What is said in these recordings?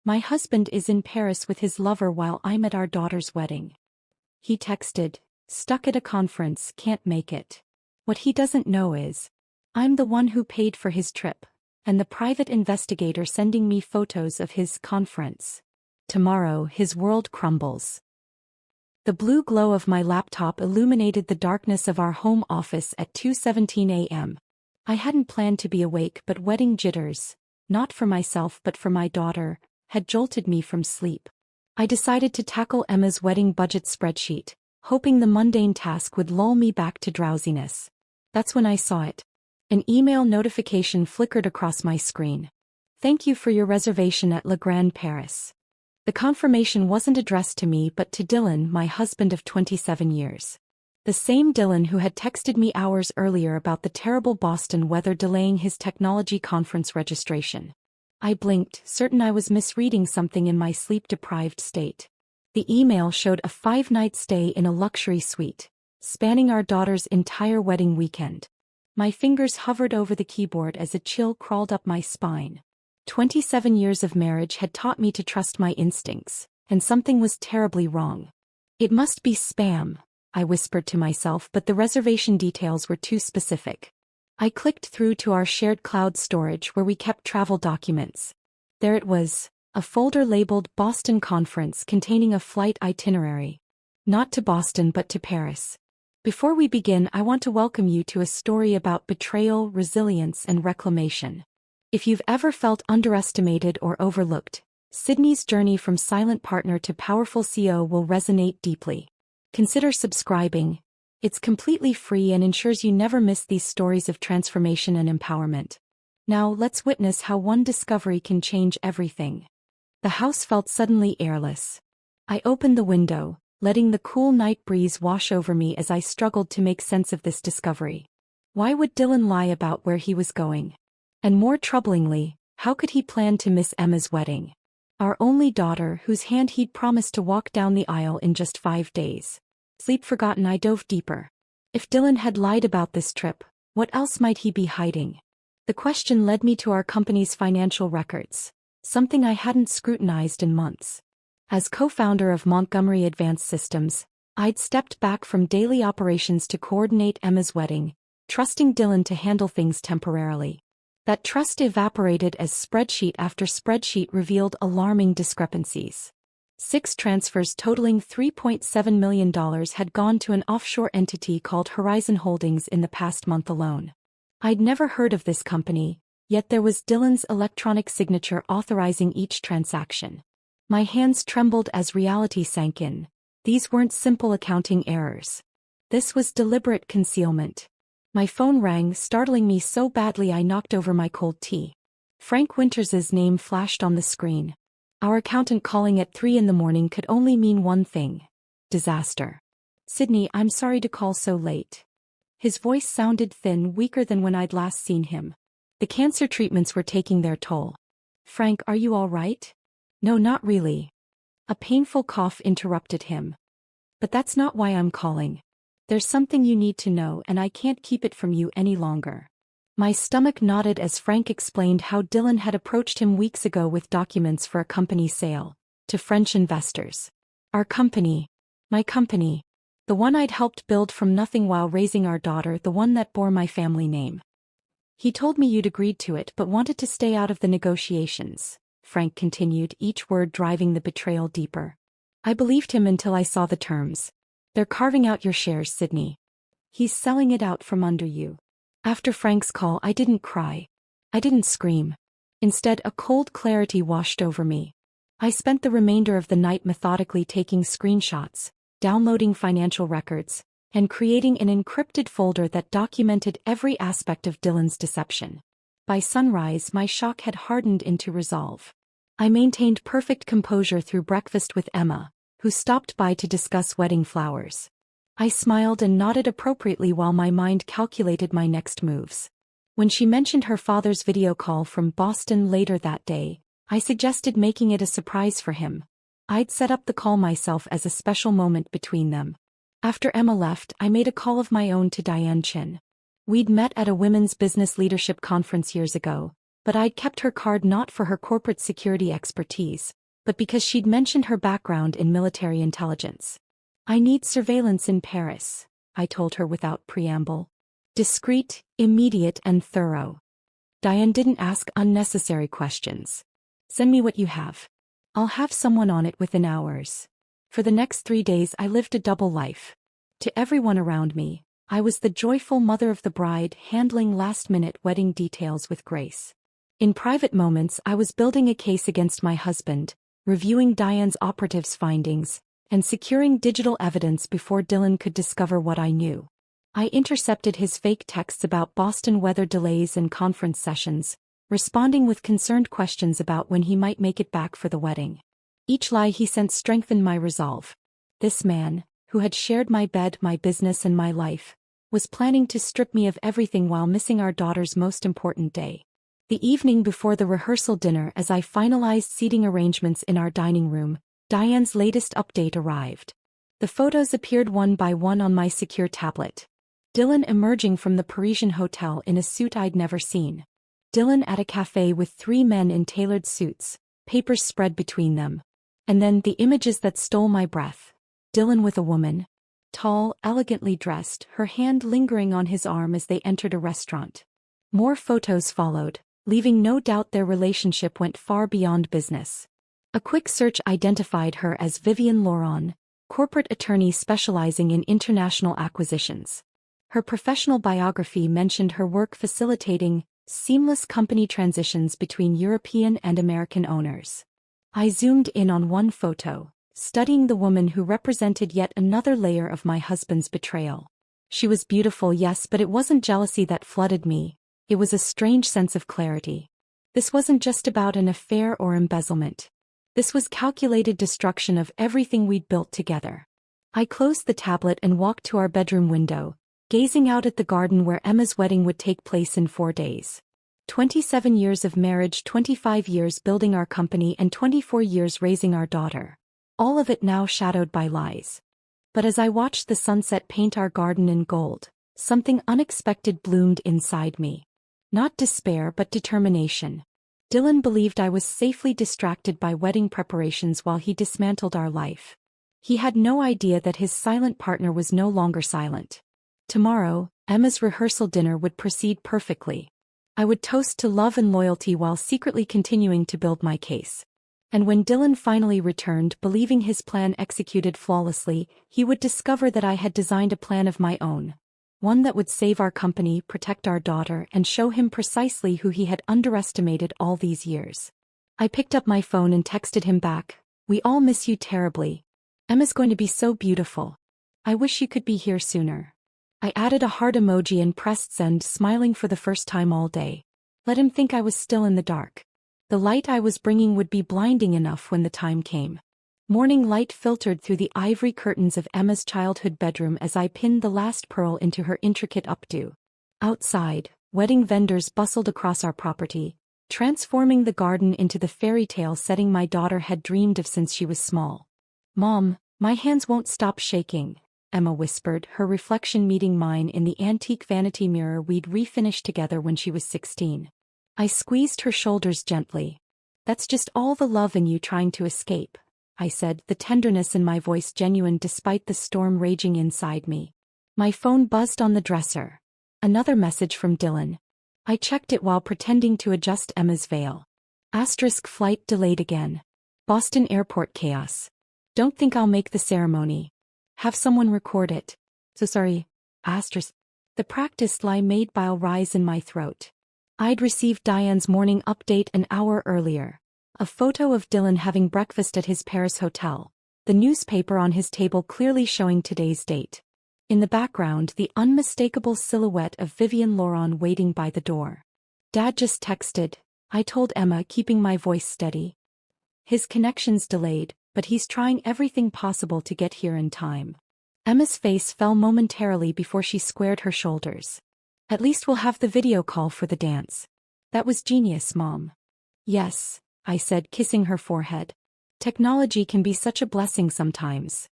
My husband is in Paris with his lover while I'm at our daughter's wedding. He texted, stuck at a conference, can't make it. What he doesn't know is, I'm the one who paid for his trip, and the private investigator sending me photos of his conference. Tomorrow his world crumbles. The blue glow of my laptop illuminated the darkness of our home office at 2:17 a.m. I hadn't planned to be awake, but wedding jitters, not for myself but for my daughter, had jolted me from sleep. I decided to tackle Emma's wedding budget spreadsheet, hoping the mundane task would lull me back to drowsiness. That's when I saw it. An email notification flickered across my screen. Thank you for your reservation at Le Grand Paris. The confirmation wasn't addressed to me but to Dylan, my husband of 27 years. The same Dylan who had texted me hours earlier about the terrible Boston weather delaying his technology conference registration. I blinked, certain I was misreading something in my sleep-deprived state. The email showed a 5-night stay in a luxury suite, spanning our daughter's entire wedding weekend. My fingers hovered over the keyboard as a chill crawled up my spine. 27 years of marriage had taught me to trust my instincts, and something was terribly wrong. It must be spam, I whispered to myself, but the reservation details were too specific. I clicked through to our shared cloud storage where we kept travel documents. There it was, a folder labeled Boston Conference containing a flight itinerary. Not to Boston but to Paris. Before we begin, I want to welcome you to a story about betrayal, resilience, and reclamation. If you've ever felt underestimated or overlooked, Sydney's journey from silent partner to powerful CEO will resonate deeply. Consider subscribing. It's completely free and ensures you never miss these stories of transformation and empowerment. Now let's witness how one discovery can change everything. The house felt suddenly airless. I opened the window, letting the cool night breeze wash over me as I struggled to make sense of this discovery. Why would Dylan lie about where he was going? And more troublingly, how could he plan to miss Emma's wedding? Our only daughter, whose hand he'd promised to walk down the aisle in just 5 days. Sleep forgotten, I dove deeper. If Dylan had lied about this trip, what else might he be hiding? The question led me to our company's financial records, something I hadn't scrutinized in months. As co-founder of Montgomery Advanced Systems, I'd stepped back from daily operations to coordinate Emma's wedding, trusting Dylan to handle things temporarily. That trust evaporated as spreadsheet after spreadsheet revealed alarming discrepancies. 6 transfers totaling $3.7 million had gone to an offshore entity called Horizon Holdings in the past month alone. I'd never heard of this company, yet there was Dylan's electronic signature authorizing each transaction. My hands trembled as reality sank in. These weren't simple accounting errors. This was deliberate concealment. My phone rang, startling me so badly I knocked over my cold tea. Frank Winters's name flashed on the screen. Our accountant calling at 3 in the morning could only mean one thing: disaster. Sydney, I'm sorry to call so late. His voice sounded thin, weaker than when I'd last seen him. The cancer treatments were taking their toll. Frank, are you all right? No, not really. A painful cough interrupted him. But that's not why I'm calling. There's something you need to know and I can't keep it from you any longer. My stomach knotted as Frank explained how Dylan had approached him weeks ago with documents for a company sale, to French investors. Our company. My company. The one I'd helped build from nothing while raising our daughter, the one that bore my family name. He told me you'd agreed to it but wanted to stay out of the negotiations, Frank continued, each word driving the betrayal deeper. I believed him until I saw the terms. They're carving out your shares, Sydney. He's selling it out from under you. After Frank's call, I didn't cry. I didn't scream. Instead, a cold clarity washed over me. I spent the remainder of the night methodically taking screenshots, downloading financial records, and creating an encrypted folder that documented every aspect of Dylan's deception. By sunrise, my shock had hardened into resolve. I maintained perfect composure through breakfast with Emma, who stopped by to discuss wedding flowers. I smiled and nodded appropriately while my mind calculated my next moves. When she mentioned her father's video call from Boston later that day, I suggested making it a surprise for him. I'd set up the call myself as a special moment between them. After Emma left, I made a call of my own to Diane Chin. We'd met at a women's business leadership conference years ago, But I'd kept her card not for her corporate security expertise, but because she'd mentioned her background in military intelligence. I need surveillance in Paris, I told her without preamble. Discreet, immediate and thorough. Diane didn't ask unnecessary questions. Send me what you have. I'll have someone on it within hours. For the next 3 days I lived a double life. To everyone around me, I was the joyful mother of the bride handling last-minute wedding details with grace. In private moments I was building a case against my husband, reviewing Diane's operatives' findings, and securing digital evidence before Dylan could discover what I knew. I intercepted his fake texts about Boston weather delays and conference sessions, responding with concerned questions about when he might make it back for the wedding. Each lie he sent strengthened my resolve. This man, who had shared my bed, my business and my life, was planning to strip me of everything while missing our daughter's most important day. The evening before the rehearsal dinner, as I finalized seating arrangements in our dining room, Diane's latest update arrived. The photos appeared one by one on my secure tablet. Dylan emerging from the Parisian hotel in a suit I'd never seen. Dylan at a cafe with 3 men in tailored suits, papers spread between them. And then the images that stole my breath. Dylan with a woman. Tall, elegantly dressed, her hand lingering on his arm as they entered a restaurant. More photos followed, leaving no doubt their relationship went far beyond business. A quick search identified her as Vivian Laurent, corporate attorney specializing in international acquisitions. Her professional biography mentioned her work facilitating seamless company transitions between European and American owners. I zoomed in on one photo, studying the woman who represented yet another layer of my husband's betrayal. She was beautiful, yes, but it wasn't jealousy that flooded me. It was a strange sense of clarity. This wasn't just about an affair or embezzlement. This was calculated destruction of everything we'd built together. I closed the tablet and walked to our bedroom window, gazing out at the garden where Emma's wedding would take place in 4 days. 27 years of marriage, 25 years building our company and 24 years raising our daughter. All of it now shadowed by lies. But as I watched the sunset paint our garden in gold, something unexpected bloomed inside me. Not despair but determination. Dylan believed I was safely distracted by wedding preparations while he dismantled our life. He had no idea that his silent partner was no longer silent. Tomorrow, Emma's rehearsal dinner would proceed perfectly. I would toast to love and loyalty while secretly continuing to build my case. And when Dylan finally returned, believing his plan executed flawlessly, he would discover that I had designed a plan of my own. One that would save our company, protect our daughter, and show him precisely who he had underestimated all these years. I picked up my phone and texted him back, "We all miss you terribly. Emma's going to be so beautiful. I wish you could be here sooner." I added a heart emoji and pressed send, smiling for the first time all day. Let him think I was still in the dark. The light I was bringing would be blinding enough when the time came. Morning light filtered through the ivory curtains of Emma's childhood bedroom as I pinned the last pearl into her intricate updo. Outside, wedding vendors bustled across our property, transforming the garden into the fairy tale setting my daughter had dreamed of since she was small. "Mom, my hands won't stop shaking," Emma whispered, her reflection meeting mine in the antique vanity mirror we'd refinished together when she was 16. I squeezed her shoulders gently. "That's just all the love in you trying to escape," I said, the tenderness in my voice genuine despite the storm raging inside me. My phone buzzed on the dresser. Another message from Dylan. I checked it while pretending to adjust Emma's veil. Asterisk flight delayed again. Boston airport chaos. Don't think I'll make the ceremony. Have someone record it. So sorry. Asterisk. The practiced lie made bile rise in my throat. I'd received Diane's morning update an hour earlier. A photo of Dylan having breakfast at his Paris hotel. The newspaper on his table clearly showing today's date. In the background, the unmistakable silhouette of Vivian Laurent waiting by the door. "Dad just texted," I told Emma, keeping my voice steady. "His connection's delayed, but he's trying everything possible to get here in time." Emma's face fell momentarily before she squared her shoulders. "At least we'll have the video call for the dance." "That was genius, Mom." "Yes," I said, kissing her forehead. "Technology can be such a blessing sometimes."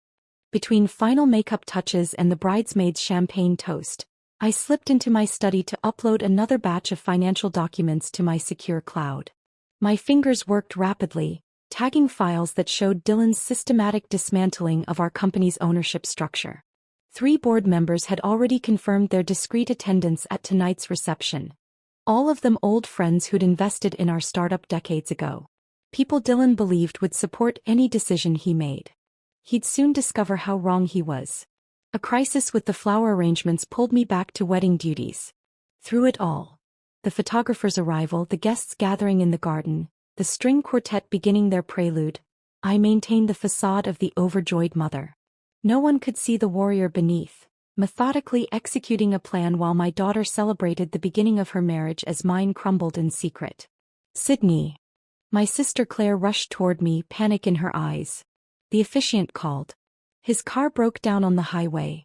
Between final makeup touches and the bridesmaid's champagne toast, I slipped into my study to upload another batch of financial documents to my secure cloud. My fingers worked rapidly, tagging files that showed Dylan's systematic dismantling of our company's ownership structure. 3 board members had already confirmed their discreet attendance at tonight's reception. All of them old friends who'd invested in our startup decades ago. People Dylan believed would support any decision he made. He'd soon discover how wrong he was. A crisis with the flower arrangements pulled me back to wedding duties. Through it all, the photographer's arrival, the guests gathering in the garden, the string quartet beginning their prelude, I maintained the facade of the overjoyed mother. No one could see the warrior beneath, methodically executing a plan while my daughter celebrated the beginning of her marriage as mine crumbled in secret. "Sydney." My sister Claire rushed toward me, panic in her eyes. The officiant called. His car broke down on the highway.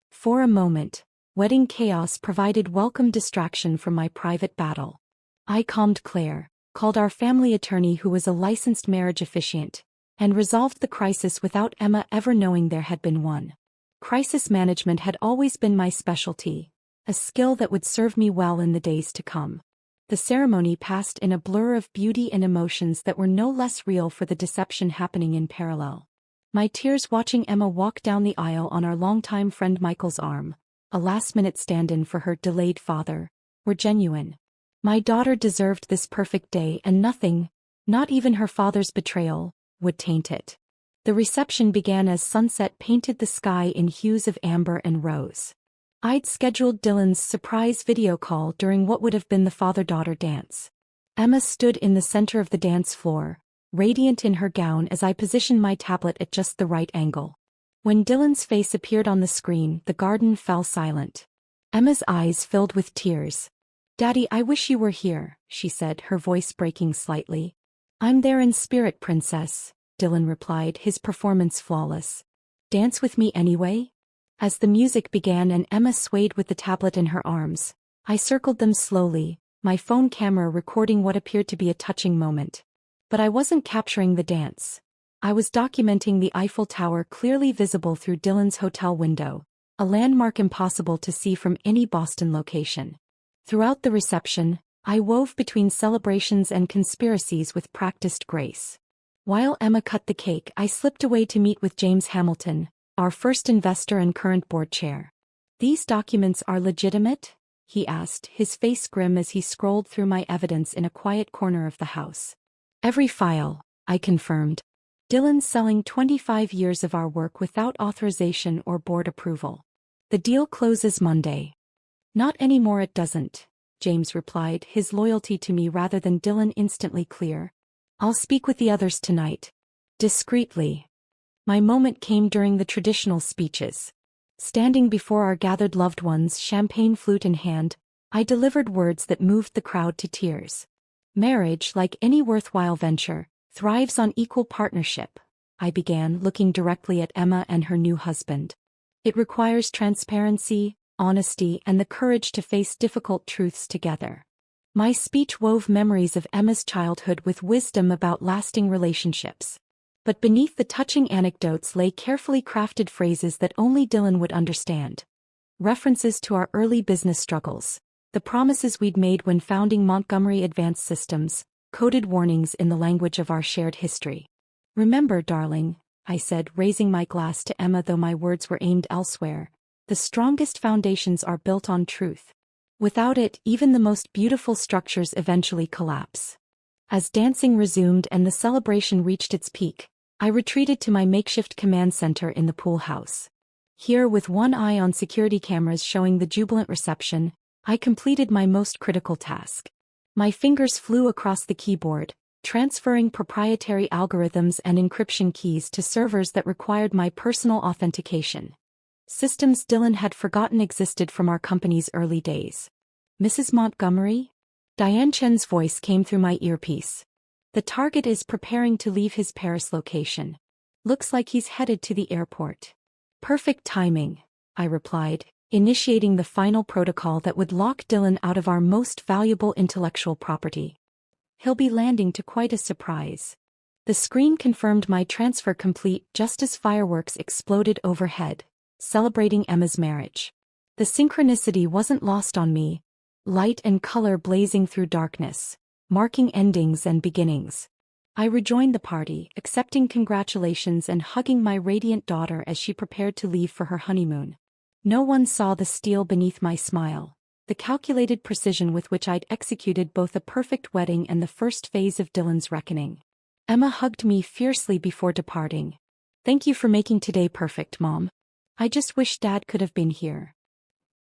For a moment, wedding chaos provided welcome distraction from my private battle. I calmed Claire, called our family attorney who was a licensed marriage officiant, and resolved the crisis without Emma ever knowing there had been one. Crisis management had always been my specialty, a skill that would serve me well in the days to come. The ceremony passed in a blur of beauty and emotions that were no less real for the deception happening in parallel. My tears watching Emma walk down the aisle on our longtime friend Michael's arm, a last-minute stand-in for her delayed father, were genuine. My daughter deserved this perfect day, and nothing, not even her father's betrayal, would taint it. The reception began as sunset painted the sky in hues of amber and rose. I'd scheduled Dylan's surprise video call during what would have been the father-daughter dance. Emma stood in the center of the dance floor, radiant in her gown as I positioned my tablet at just the right angle. When Dylan's face appeared on the screen, the garden fell silent. Emma's eyes filled with tears. "Daddy, I wish you were here," she said, her voice breaking slightly. "I'm there in spirit, princess," Dylan replied, his performance flawless. "Dance with me anyway?" As the music began and Emma swayed with the tablet in her arms, I circled them slowly, my phone camera recording what appeared to be a touching moment. But I wasn't capturing the dance. I was documenting the Eiffel Tower clearly visible through Dylan's hotel window, a landmark impossible to see from any Boston location. Throughout the reception, I wove between celebrations and conspiracies with practiced grace. While Emma cut the cake, I slipped away to meet with James Hamilton, our first investor and current board chair. "These documents are legitimate?" he asked, his face grim as he scrolled through my evidence in a quiet corner of the house. "Every file," I confirmed. "Dylan's selling 25 years of our work without authorization or board approval. The deal closes Monday." "Not anymore, it doesn't," James replied, his loyalty to me rather than Dylan instantly clear. "I'll speak with the others tonight." Discreetly. My moment came during the traditional speeches. Standing before our gathered loved ones, champagne flute in hand, I delivered words that moved the crowd to tears. "Marriage, like any worthwhile venture, thrives on equal partnership," I began, looking directly at Emma and her new husband. "It requires transparency, honesty, and the courage to face difficult truths together." My speech wove memories of Emma's childhood with wisdom about lasting relationships. But beneath the touching anecdotes lay carefully crafted phrases that only Dylan would understand. References to our early business struggles, the promises we'd made when founding Montgomery Advanced Systems, coded warnings in the language of our shared history. "Remember, darling," I said, raising my glass to Emma though my words were aimed elsewhere, "the strongest foundations are built on truth. Without it, even the most beautiful structures eventually collapse." As dancing resumed and the celebration reached its peak, I retreated to my makeshift command center in the pool house. Here, with one eye on security cameras showing the jubilant reception, I completed my most critical task. My fingers flew across the keyboard, transferring proprietary algorithms and encryption keys to servers that required my personal authentication. Systems Dylan had forgotten existed from our company's early days. "Mrs. Montgomery?" Diane Chen's voice came through my earpiece. "The target is preparing to leave his Paris location. Looks like he's headed to the airport." "Perfect timing," I replied, initiating the final protocol that would lock Dylan out of our most valuable intellectual property. "He'll be landing to quite a surprise." The screen confirmed my transfer complete just as fireworks exploded overhead, celebrating Emma's marriage. The synchronicity wasn't lost on me. Light and color blazing through darkness, marking endings and beginnings. I rejoined the party, accepting congratulations and hugging my radiant daughter as she prepared to leave for her honeymoon. No one saw the steel beneath my smile, the calculated precision with which I'd executed both a perfect wedding and the first phase of Dylan's reckoning. Emma hugged me fiercely before departing. "Thank you for making today perfect, Mom. I just wish Dad could have been here."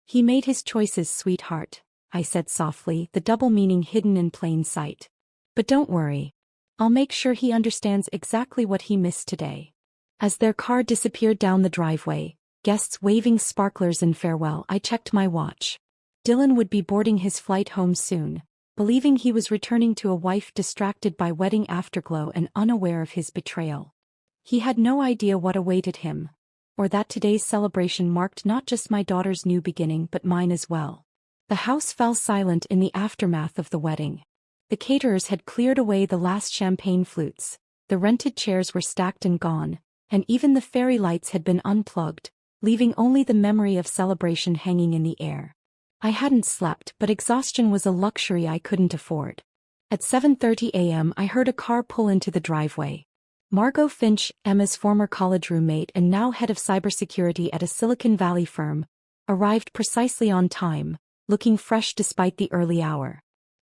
"He made his choices, sweetheart," I said softly, the double meaning hidden in plain sight. "But don't worry. I'll make sure he understands exactly what he missed today." As their car disappeared down the driveway, guests waving sparklers in farewell, I checked my watch. Dylan would be boarding his flight home soon, believing he was returning to a wife distracted by wedding afterglow and unaware of his betrayal. He had no idea what awaited him, or that today's celebration marked not just my daughter's new beginning but mine as well. The house fell silent in the aftermath of the wedding. The caterers had cleared away the last champagne flutes, the rented chairs were stacked and gone, and even the fairy lights had been unplugged, leaving only the memory of celebration hanging in the air. I hadn't slept, but exhaustion was a luxury I couldn't afford. At 7:30 a.m. I heard a car pull into the driveway. Margot Finch, Emma's former college roommate and now head of cybersecurity at a Silicon Valley firm, arrived precisely on time, looking fresh despite the early hour.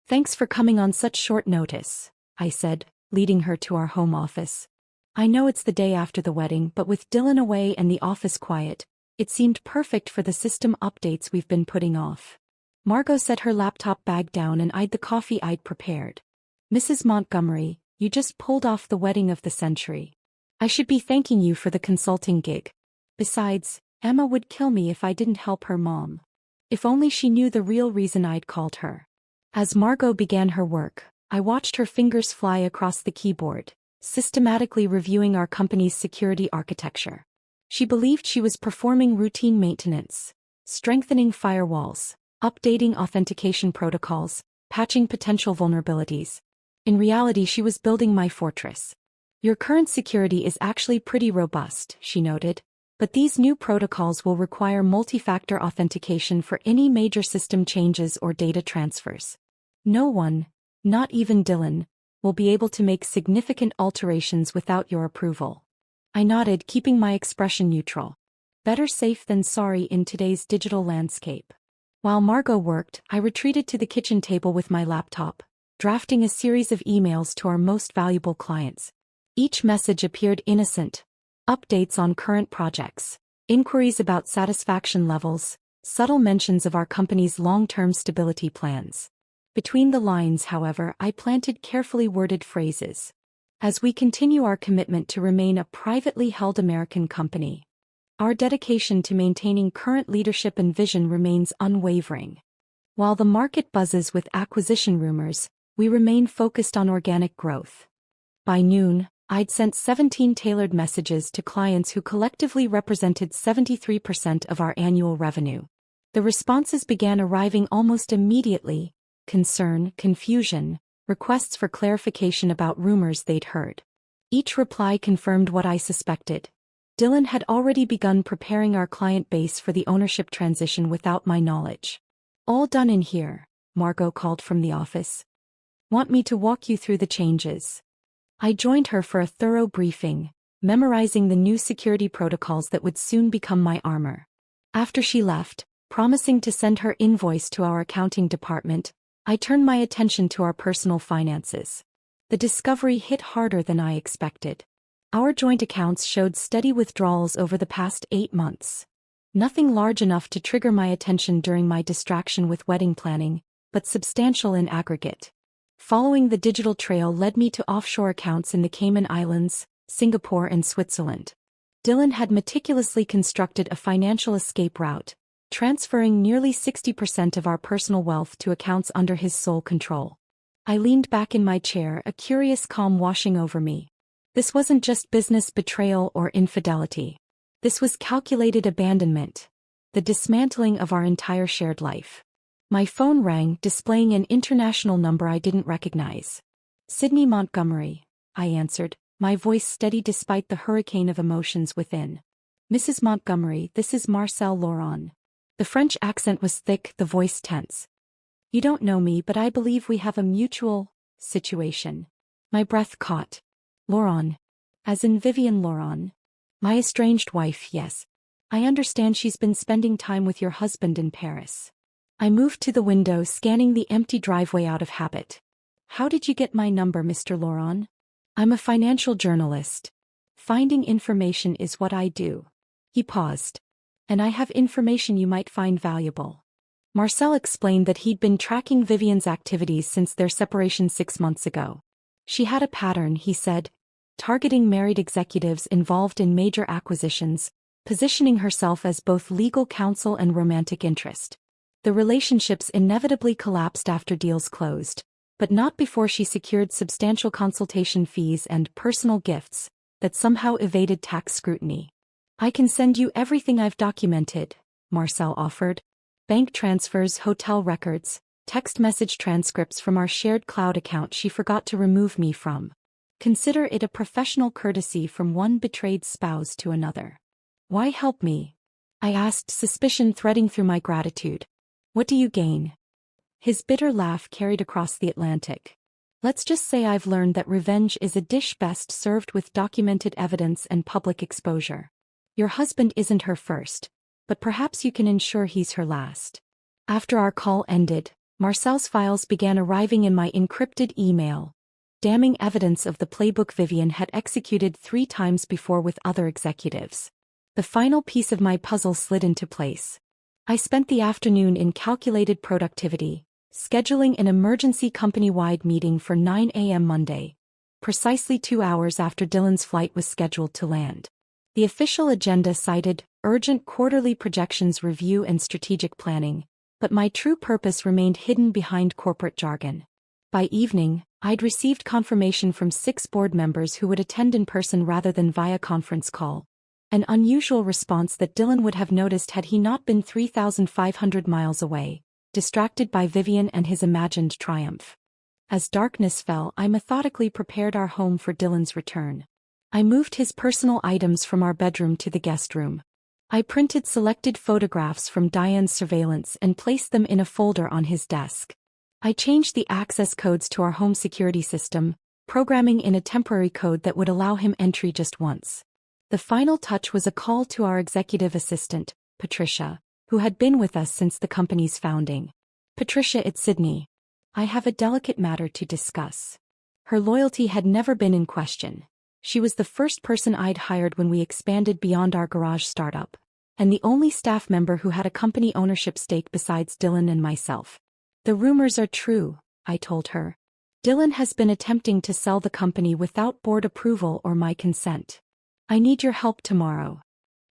"Thanks for coming on such short notice," I said, leading her to our home office. "I know it's the day after the wedding, but with Dylan away and the office quiet, it seemed perfect for the system updates we've been putting off." Margot set her laptop bag down and eyed the coffee I'd prepared. "Mrs. Montgomery, you just pulled off the wedding of the century. I should be thanking you for the consulting gig. Besides, Emma would kill me if I didn't help her mom. If only she knew the real reason I'd called her." As Margot began her work, I watched her fingers fly across the keyboard, systematically reviewing our company's security architecture. She believed she was performing routine maintenance, strengthening firewalls, updating authentication protocols, patching potential vulnerabilities. In reality, she was building my fortress. "Your current security is actually pretty robust," she noted, "but these new protocols will require multi-factor authentication for any major system changes or data transfers. No one, not even Dylan, will be able to make significant alterations without your approval." I nodded, keeping my expression neutral. Better safe than sorry in today's digital landscape. While Margot worked, I retreated to the kitchen table with my laptop, drafting a series of emails to our most valuable clients. Each message appeared innocent. Updates on current projects, inquiries about satisfaction levels, subtle mentions of our company's long-term stability plans. Between the lines, however, I planted carefully worded phrases. "As we continue our commitment to remain a privately held American company, our dedication to maintaining current leadership and vision remains unwavering. While the market buzzes with acquisition rumors, we remain focused on organic growth." By noon, I'd sent 17 tailored messages to clients who collectively represented 73% of our annual revenue. The responses began arriving almost immediately: concern, confusion, requests for clarification about rumors they'd heard. Each reply confirmed what I suspected. Dylan had already begun preparing our client base for the ownership transition without my knowledge. "All done in here," Margot called from the office. "Want me to walk you through the changes?" I joined her for a thorough briefing, memorizing the new security protocols that would soon become my armor. After she left, promising to send her invoice to our accounting department, I turned my attention to our personal finances. The discovery hit harder than I expected. Our joint accounts showed steady withdrawals over the past 8 months. Nothing large enough to trigger my attention during my distraction with wedding planning, but substantial in aggregate. Following the digital trail led me to offshore accounts in the Cayman Islands, Singapore and Switzerland. Dylan had meticulously constructed a financial escape route, transferring nearly 60% of our personal wealth to accounts under his sole control. I leaned back in my chair, a curious calm washing over me. This wasn't just business betrayal or infidelity. This was calculated abandonment, the dismantling of our entire shared life. My phone rang, displaying an international number I didn't recognize. "Sydney Montgomery," I answered, my voice steady despite the hurricane of emotions within. "Mrs. Montgomery, this is Marcel Laurent. The French accent was thick, the voice tense. You don't know me, but I believe we have a mutual situation. My breath caught. Laurent. As in Vivian Laurent. My estranged wife, yes. I understand she's been spending time with your husband in Paris. I moved to the window, scanning the empty driveway out of habit. How did you get my number, Mr. Laurent? I'm a financial journalist. Finding information is what I do. He paused. And I have information you might find valuable. Marcel explained that he'd been tracking Vivian's activities since their separation 6 months ago. She had a pattern, he said, targeting married executives involved in major acquisitions, positioning herself as both legal counsel and romantic interest. The relationships inevitably collapsed after deals closed, but not before she secured substantial consultation fees and personal gifts that somehow evaded tax scrutiny. I can send you everything I've documented, Marcel offered. Bank transfers, hotel records, text message transcripts from our shared cloud account she forgot to remove me from. Consider it a professional courtesy from one betrayed spouse to another. Why help me? I asked, suspicion threading through my gratitude. What do you gain? His bitter laugh carried across the Atlantic. Let's just say I've learned that revenge is a dish best served with documented evidence and public exposure. Your husband isn't her first, but perhaps you can ensure he's her last. After our call ended, Marcel's files began arriving in my encrypted email, damning evidence of the playbook Vivian had executed 3 times before with other executives. The final piece of my puzzle slid into place. I spent the afternoon in calculated productivity, scheduling an emergency company-wide meeting for 9 a.m. Monday, precisely 2 hours after Dylan's flight was scheduled to land. The official agenda cited urgent quarterly projections review and strategic planning, but my true purpose remained hidden behind corporate jargon. By evening, I'd received confirmation from 6 board members who would attend in person rather than via conference call. An unusual response that Dylan would have noticed had he not been 3,500 miles away, distracted by Vivian and his imagined triumph. As darkness fell, I methodically prepared our home for Dylan's return. I moved his personal items from our bedroom to the guest room. I printed selected photographs from Diane's surveillance and placed them in a folder on his desk. I changed the access codes to our home security system, programming in a temporary code that would allow him entry just once. The final touch was a call to our executive assistant, Patricia, who had been with us since the company's founding. Patricia, it's Sydney. I have a delicate matter to discuss. Her loyalty had never been in question. She was the first person I'd hired when we expanded beyond our garage startup, and the only staff member who had a company ownership stake besides Dylan and myself. The rumors are true, I told her. Dylan has been attempting to sell the company without board approval or my consent. I need your help tomorrow.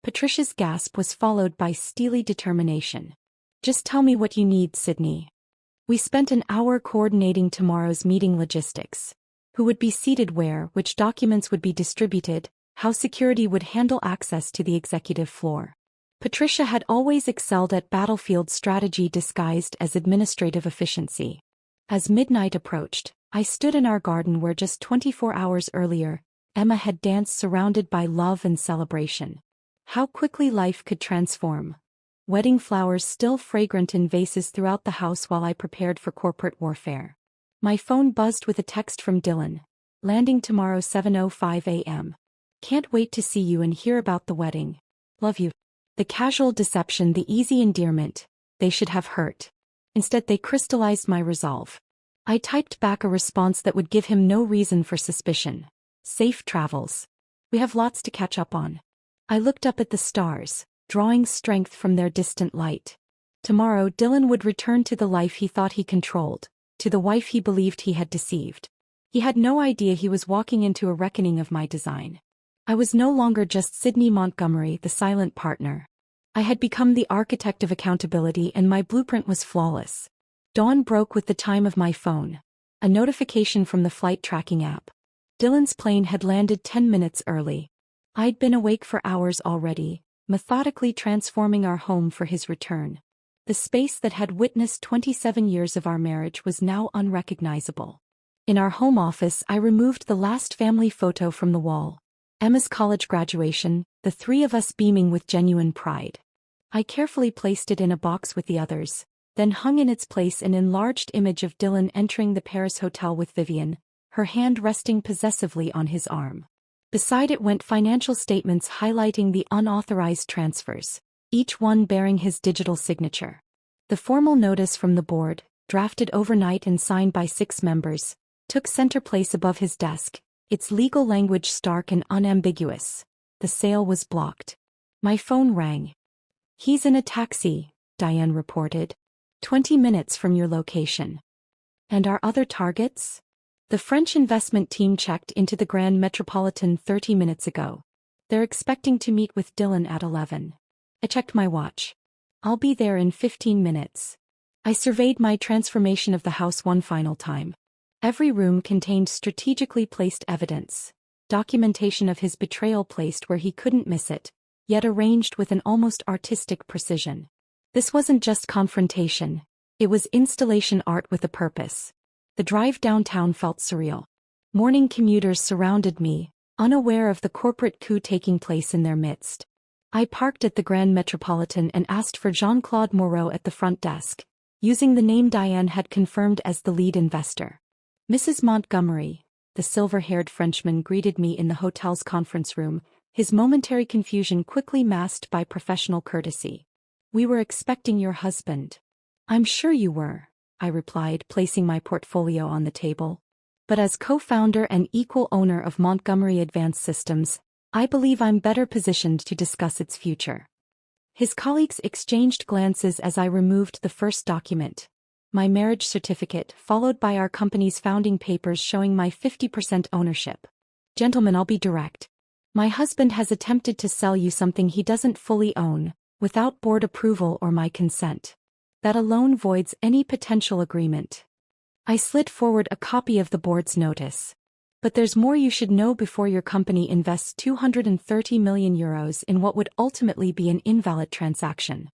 Patricia's gasp was followed by steely determination. Just tell me what you need, Sydney. We spent an hour coordinating tomorrow's meeting logistics. Who would be seated where, which documents would be distributed, how security would handle access to the executive floor. Patricia had always excelled at battlefield strategy disguised as administrative efficiency. As midnight approached, I stood in our garden where just 24 hours earlier, Emma had danced surrounded by love and celebration. How quickly life could transform. Wedding flowers still fragrant in vases throughout the house while I prepared for corporate warfare. My phone buzzed with a text from Dylan. Landing tomorrow 7:05 a.m. Can't wait to see you and hear about the wedding. Love you. The casual deception, the easy endearment, they should have hurt. Instead they crystallized my resolve. I typed back a response that would give him no reason for suspicion. Safe travels. We have lots to catch up on. I looked up at the stars, drawing strength from their distant light. Tomorrow Dylan would return to the life he thought he controlled, to the wife he believed he had deceived. He had no idea he was walking into a reckoning of my design. I was no longer just Sydney Montgomery, the silent partner. I had become the architect of accountability, and my blueprint was flawless. Dawn broke with the time of my phone. A notification from the flight tracking app. Dylan's plane had landed 10 minutes early. I'd been awake for hours already, methodically transforming our home for his return. The space that had witnessed 27 years of our marriage was now unrecognizable. In our home office, I removed the last family photo from the wall. Emma's college graduation, the 3 of us beaming with genuine pride. I carefully placed it in a box with the others, then hung in its place an enlarged image of Dylan entering the Paris hotel with Vivian, her hand resting possessively on his arm. Beside it went financial statements highlighting the unauthorized transfers, each one bearing his digital signature. The formal notice from the board, drafted overnight and signed by 6 members, took center place above his desk, its legal language stark and unambiguous. The sale was blocked. My phone rang. "He's in a taxi," Diane reported. 20 minutes from your location. "And our other targets?" "The French investment team checked into the Grand Metropolitan 30 minutes ago. They're expecting to meet with Dylan at 11. I checked my watch. "I'll be there in 15 minutes. I surveyed my transformation of the house one final time. Every room contained strategically placed evidence, documentation of his betrayal placed where he couldn't miss it, yet arranged with an almost artistic precision. This wasn't just confrontation, it was installation art with a purpose. The drive downtown felt surreal. Morning commuters surrounded me, unaware of the corporate coup taking place in their midst. I parked at the Grand Metropolitan and asked for Jean-Claude Moreau at the front desk, using the name Diane had confirmed as the lead investor. Mrs. Montgomery, the silver-haired Frenchman, greeted me in the hotel's conference room, his momentary confusion quickly masked by professional courtesy. "We were expecting your husband." "I'm sure you were," I replied, placing my portfolio on the table. "But as co-founder and equal owner of Montgomery Advanced Systems, I believe I'm better positioned to discuss its future." His colleagues exchanged glances as I removed the first document, my marriage certificate, followed by our company's founding papers showing my 50% ownership. "Gentlemen, I'll be direct. My husband has attempted to sell you something he doesn't fully own, without board approval or my consent. That alone voids any potential agreement." I slid forward a copy of the board's notice. "But there's more you should know before your company invests €230 million in what would ultimately be an invalid transaction."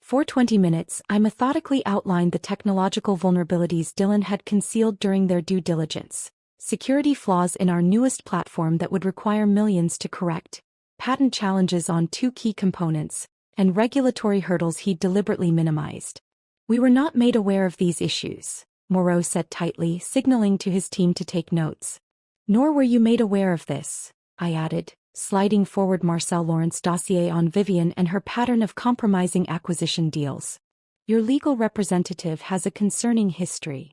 For 20 minutes, I methodically outlined the technological vulnerabilities Dylan had concealed during their due diligence, security flaws in our newest platform that would require millions to correct, patent challenges on 2 key components, and regulatory hurdles he'd deliberately minimized. "We were not made aware of these issues," Moreau said tightly, signaling to his team to take notes. "Nor were you made aware of this," I added, sliding forward Marcel Laurent's dossier on Vivian and her pattern of compromising acquisition deals. "Your legal representative has a concerning history."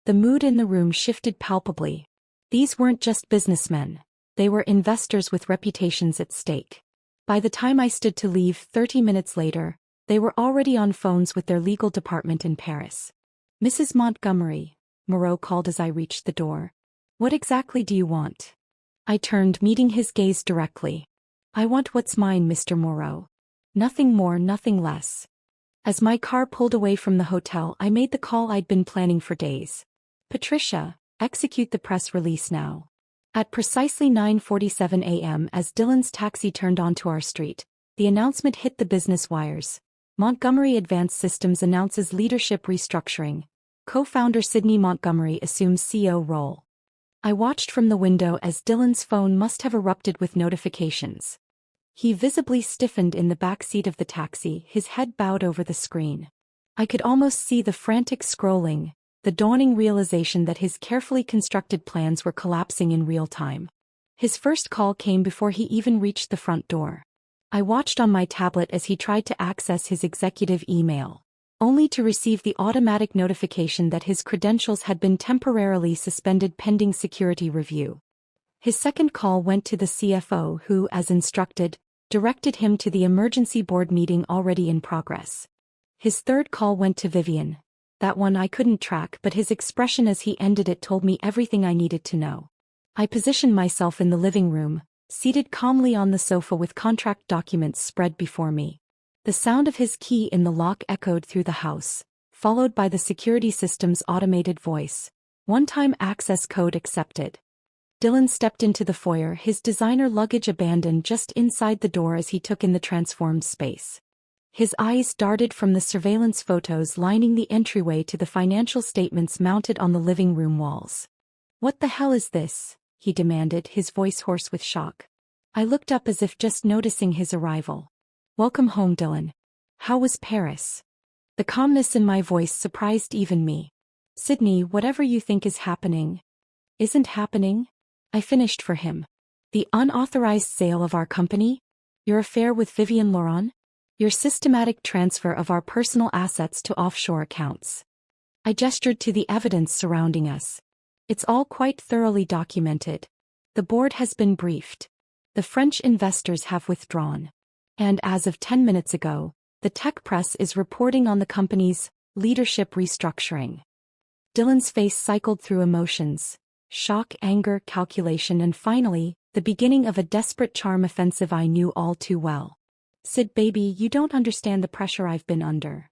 The mood in the room shifted palpably. These weren't just businessmen. They were investors with reputations at stake. By the time I stood to leave 30 minutes later, they were already on phones with their legal department in Paris. "Mrs. Montgomery," Moreau called as I reached the door. "What exactly do you want?" I turned, meeting his gaze directly. "I want what's mine, Mr. Moreau. Nothing more, nothing less." As my car pulled away from the hotel, I made the call I'd been planning for days. "Patricia, execute the press release now." At precisely 9:47 a.m. as Dylan's taxi turned onto our street, the announcement hit the business wires. Montgomery Advanced Systems announces leadership restructuring. Co-founder Sidney Montgomery assumes CEO role. I watched from the window as Dylan's phone must have erupted with notifications. He visibly stiffened in the back seat of the taxi, his head bowed over the screen. I could almost see the frantic scrolling, the dawning realization that his carefully constructed plans were collapsing in real time. His first call came before he even reached the front door. I watched on my tablet as he tried to access his executive email, only to receive the automatic notification that his credentials had been temporarily suspended pending security review. His second call went to the CFO who, as instructed, directed him to the emergency board meeting already in progress. His third call went to Vivian. That one I couldn't track, but his expression as he ended it told me everything I needed to know. I positioned myself in the living room, seated calmly on the sofa with contract documents spread before me. The sound of his key in the lock echoed through the house, followed by the security system's automated voice. "One-time access code accepted." Dylan stepped into the foyer, his designer luggage abandoned just inside the door as he took in the transformed space. His eyes darted from the surveillance photos lining the entryway to the financial statements mounted on the living room walls. "What the hell is this?" he demanded, his voice hoarse with shock. I looked up as if just noticing his arrival. "Welcome home, Dylan." How was Paris? The calmness in my voice surprised even me. Sydney, whatever you think is happening, isn't happening. I finished for him. The unauthorized sale of our company? Your affair with Vivian Laurent? Your systematic transfer of our personal assets to offshore accounts. I gestured to the evidence surrounding us. It's all quite thoroughly documented. The board has been briefed. The French investors have withdrawn. And as of 10 minutes ago, the tech press is reporting on the company's leadership restructuring. Dylan's face cycled through emotions: shock, anger, calculation, and finally, the beginning of a desperate charm offensive I knew all too well. Sid, baby, you don't understand the pressure I've been under.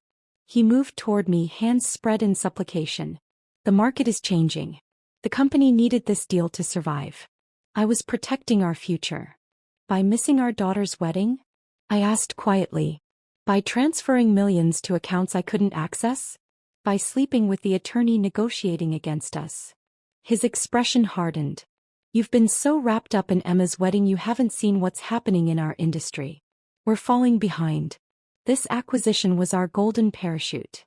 He moved toward me, hands spread in supplication. The market is changing. The company needed this deal to survive. I was protecting our future. By missing our daughter's wedding? I asked quietly. By transferring millions to accounts I couldn't access? By sleeping with the attorney negotiating against us? His expression hardened. You've been so wrapped up in Emma's wedding you haven't seen what's happening in our industry. We're falling behind. This acquisition was our golden parachute.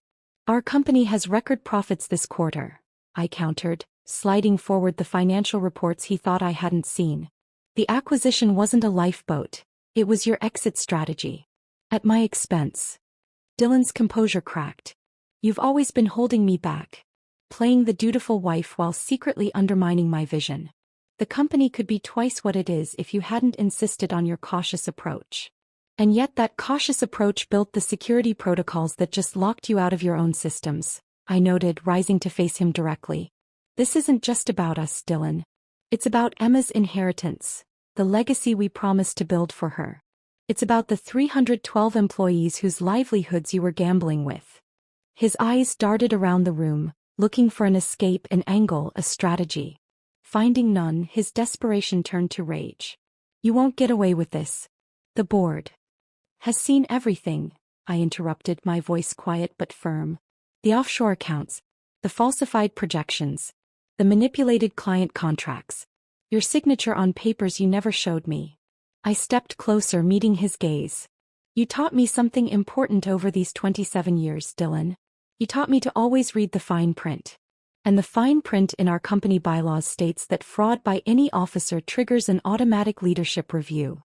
Our company has record profits this quarter, I countered, sliding forward the financial reports he thought I hadn't seen. The acquisition wasn't a lifeboat. It was your exit strategy. At my expense. Dylan's composure cracked. You've always been holding me back. Playing the dutiful wife while secretly undermining my vision. The company could be twice what it is if you hadn't insisted on your cautious approach. And yet that cautious approach built the security protocols that just locked you out of your own systems, I noted, rising to face him directly. This isn't just about us, Dylan. It's about Emma's inheritance, the legacy we promised to build for her. It's about the 312 employees whose livelihoods you were gambling with. His eyes darted around the room, looking for an escape, an angle, a strategy. Finding none, his desperation turned to rage. You won't get away with this. The board has seen everything, I interrupted, my voice quiet but firm. The offshore accounts, the falsified projections, the manipulated client contracts. Your signature on papers you never showed me. I stepped closer, meeting his gaze. You taught me something important over these 27 years, Dylan. You taught me to always read the fine print. And the fine print in our company bylaws states that fraud by any officer triggers an automatic leadership review.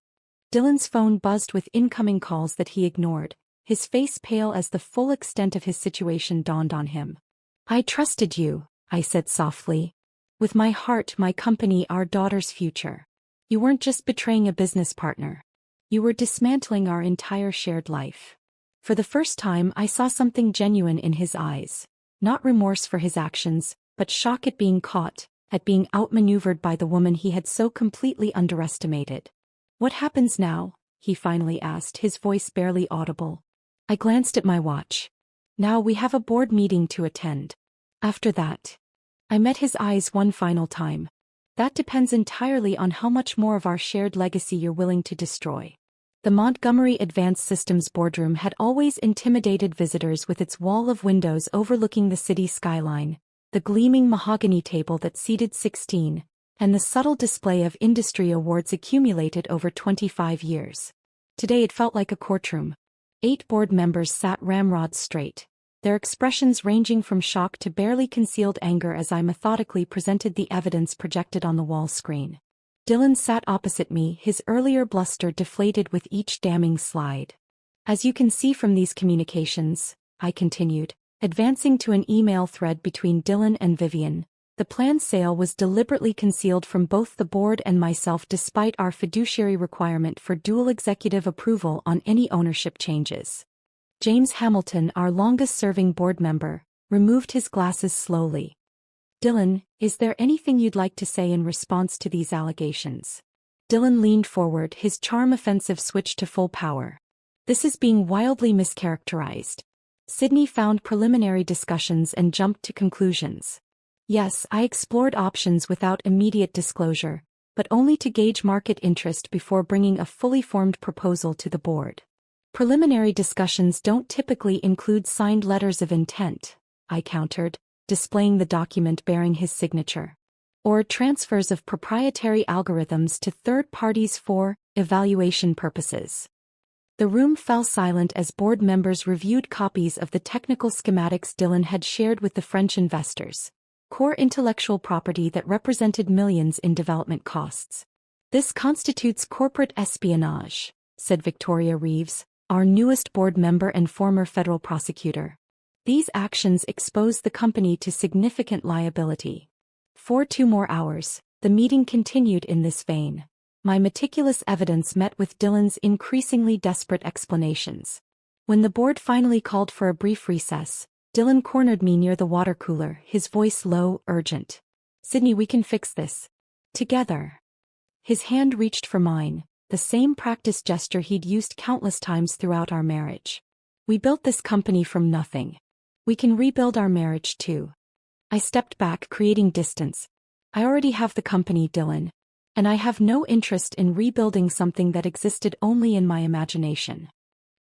Dylan's phone buzzed with incoming calls that he ignored, his face pale as the full extent of his situation dawned on him. I trusted you, I said softly. With my heart, my company, our daughter's future. You weren't just betraying a business partner. You were dismantling our entire shared life. For the first time, I saw something genuine in his eyes. Not remorse for his actions, but shock at being caught, at being outmaneuvered by the woman he had so completely underestimated. What happens now? He finally asked, his voice barely audible. I glanced at my watch. Now we have a board meeting to attend. After that. I met his eyes one final time. That depends entirely on how much more of our shared legacy you're willing to destroy. The Montgomery Advanced Systems boardroom had always intimidated visitors with its wall of windows overlooking the city skyline, the gleaming mahogany table that seated 16, and the subtle display of industry awards accumulated over 25 years. Today it felt like a courtroom. 8 board members sat ramrods straight, their expressions ranging from shock to barely concealed anger as I methodically presented the evidence projected on the wall screen. Dylan sat opposite me, his earlier bluster deflated with each damning slide. As you can see from these communications, I continued, advancing to an email thread between Dylan and Vivian, the planned sale was deliberately concealed from both the board and myself despite our fiduciary requirement for dual executive approval on any ownership changes. James Hamilton, our longest-serving board member, removed his glasses slowly. Dylan, is there anything you'd like to say in response to these allegations? Dylan leaned forward, his charm offensive switched to full power. This is being wildly mischaracterized. Sydney found preliminary discussions and jumped to conclusions. Yes, I explored options without immediate disclosure, but only to gauge market interest before bringing a fully formed proposal to the board. Preliminary discussions don't typically include signed letters of intent, I countered, displaying the document bearing his signature. Or transfers of proprietary algorithms to third parties for evaluation purposes. The room fell silent as board members reviewed copies of the technical schematics Dylan had shared with the French investors. Core intellectual property that represented millions in development costs. This constitutes corporate espionage, said Victoria Reeves, our newest board member and former federal prosecutor. These actions expose the company to significant liability. For 2 more hours, the meeting continued in this vein. My meticulous evidence met with Dylan's increasingly desperate explanations. When the board finally called for a brief recess, Dylan cornered me near the water cooler, his voice low, urgent. "Sydney, we can fix this. Together." His hand reached for mine, the same practice gesture he'd used countless times throughout our marriage. "We built this company from nothing. We can rebuild our marriage too." I stepped back, creating distance. "I already have the company, Dylan. And I have no interest in rebuilding something that existed only in my imagination."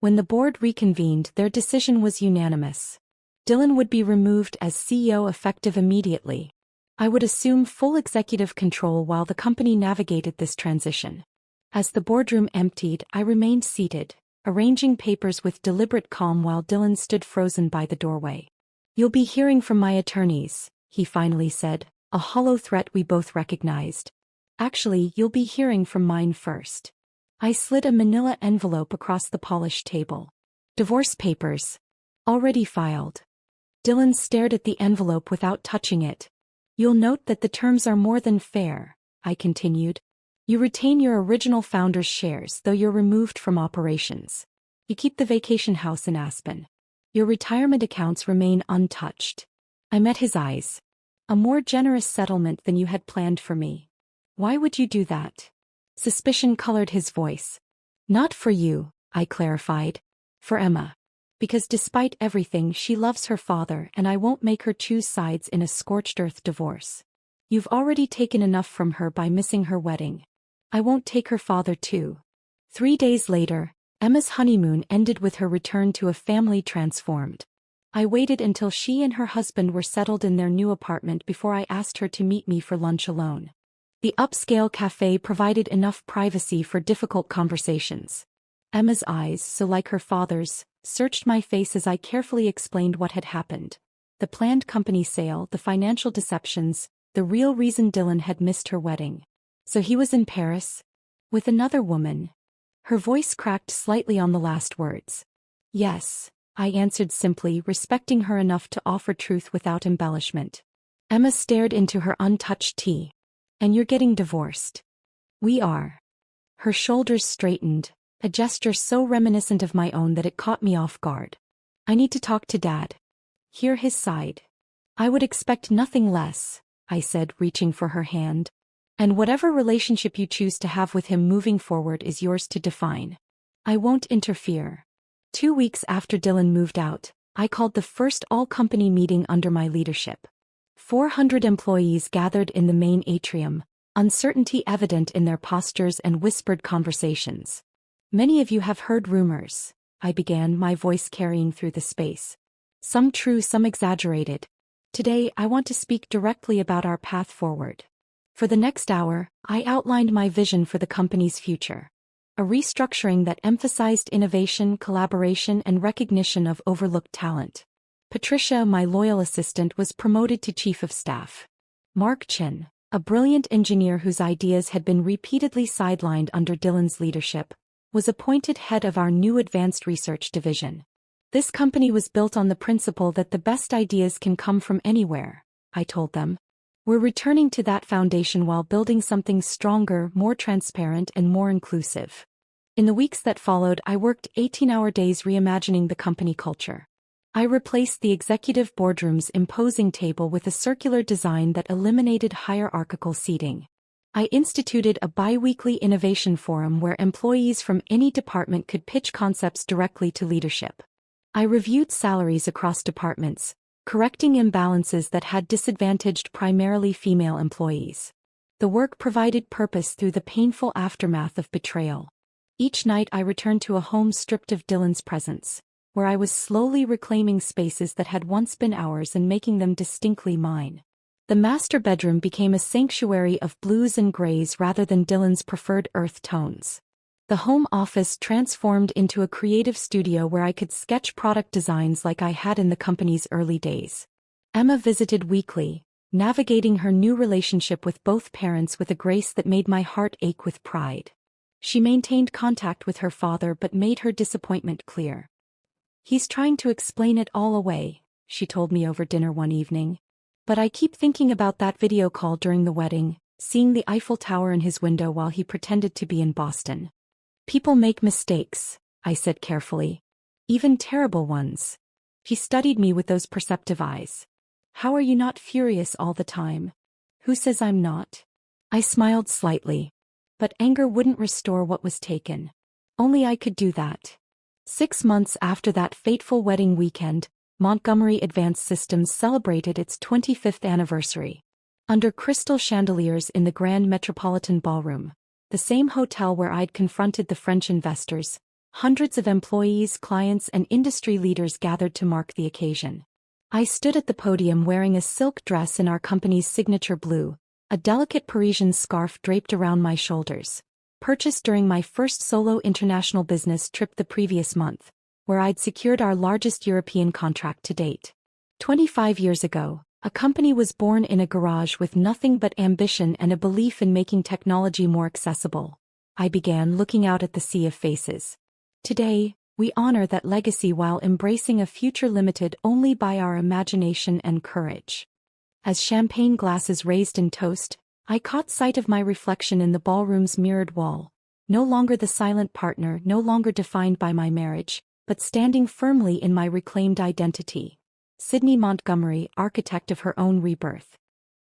When the board reconvened, their decision was unanimous. Dylan would be removed as CEO effective immediately. I would assume full executive control while the company navigated this transition. As the boardroom emptied, I remained seated, arranging papers with deliberate calm while Dylan stood frozen by the doorway. "You'll be hearing from my attorneys," he finally said, a hollow threat we both recognized. "Actually, you'll be hearing from mine first." I slid a manila envelope across the polished table. "Divorce papers. Already filed." Dylan stared at the envelope without touching it. "You'll note that the terms are more than fair," I continued. "You retain your original founder's shares, though you're removed from operations. You keep the vacation house in Aspen. Your retirement accounts remain untouched." I met his eyes. "A more generous settlement than you had planned for me. Why would you do that?" Suspicion colored his voice. "Not for you," I clarified. "For Emma. Because despite everything, she loves her father, and I won't make her choose sides in a scorched earth divorce. You've already taken enough from her by missing her wedding. I won't take her father too." 3 days later, Emma's honeymoon ended with her return to a family transformed. I waited until she and her husband were settled in their new apartment before I asked her to meet me for lunch alone. The upscale cafe provided enough privacy for difficult conversations. Emma's eyes, so like her father's, searched my face as I carefully explained what had happened. The planned company sale, the financial deceptions, the real reason Dylan had missed her wedding. "So he was in Paris? With another woman?" Her voice cracked slightly on the last words. "Yes," I answered simply, respecting her enough to offer truth without embellishment. Emma stared into her untouched tea. "And you're getting divorced?" "We are." Her shoulders straightened, a gesture so reminiscent of my own that it caught me off guard. "I need to talk to Dad. Hear his side." "I would expect nothing less," I said, reaching for her hand. "And whatever relationship you choose to have with him moving forward is yours to define. I won't interfere." 2 weeks after Dylan moved out, I called the first all-company meeting under my leadership. 400 employees gathered in the main atrium, uncertainty evident in their postures and whispered conversations. "Many of you have heard rumors," I began, my voice carrying through the space. "Some true, some exaggerated. Today, I want to speak directly about our path forward." For the next hour, I outlined my vision for the company's future. A restructuring that emphasized innovation, collaboration, and recognition of overlooked talent. Patricia, my loyal assistant, was promoted to chief of staff. Mark Chin, a brilliant engineer whose ideas had been repeatedly sidelined under Dylan's leadership, was appointed head of our new advanced research division. "This company was built on the principle that the best ideas can come from anywhere," I told them. "We're returning to that foundation while building something stronger, more transparent, and more inclusive." In the weeks that followed, I worked 18-hour days reimagining the company culture. I replaced the executive boardroom's imposing table with a circular design that eliminated hierarchical seating. I instituted a bi-weekly innovation forum where employees from any department could pitch concepts directly to leadership. I reviewed salaries across departments, correcting imbalances that had disadvantaged primarily female employees. The work provided purpose through the painful aftermath of betrayal. Each night I returned to a home stripped of Dylan's presence, where I was slowly reclaiming spaces that had once been ours and making them distinctly mine. The master bedroom became a sanctuary of blues and grays rather than Dylan's preferred earth tones. The home office transformed into a creative studio where I could sketch product designs like I had in the company's early days. Emma visited weekly, navigating her new relationship with both parents with a grace that made my heart ache with pride. She maintained contact with her father but made her disappointment clear. "He's trying to explain it all away," she told me over dinner one evening. "But I keep thinking about that video call during the wedding, seeing the Eiffel Tower in his window while he pretended to be in Boston." "People make mistakes," I said carefully. "Even terrible ones." He studied me with those perceptive eyes. "How are you not furious all the time?" "Who says I'm not?" I smiled slightly. But anger wouldn't restore what was taken. Only I could do that. 6 months after that fateful wedding weekend, Montgomery Advanced Systems celebrated its 25th anniversary. Under crystal chandeliers in the Grand Metropolitan Ballroom, the same hotel where I'd confronted the French investors, hundreds of employees, clients, and industry leaders gathered to mark the occasion. I stood at the podium wearing a silk dress in our company's signature blue, a delicate Parisian scarf draped around my shoulders, purchased during my first solo international business trip the previous month, where I'd secured our largest European contract to date. 25 years ago, a company was born in a garage with nothing but ambition and a belief in making technology more accessible. I began looking out at the sea of faces. Today, we honor that legacy while embracing a future limited only by our imagination and courage. As champagne glasses raised in toast, I caught sight of my reflection in the ballroom's mirrored wall, no longer the silent partner, no longer defined by my marriage, but standing firmly in my reclaimed identity. Sydney Montgomery, architect of her own rebirth.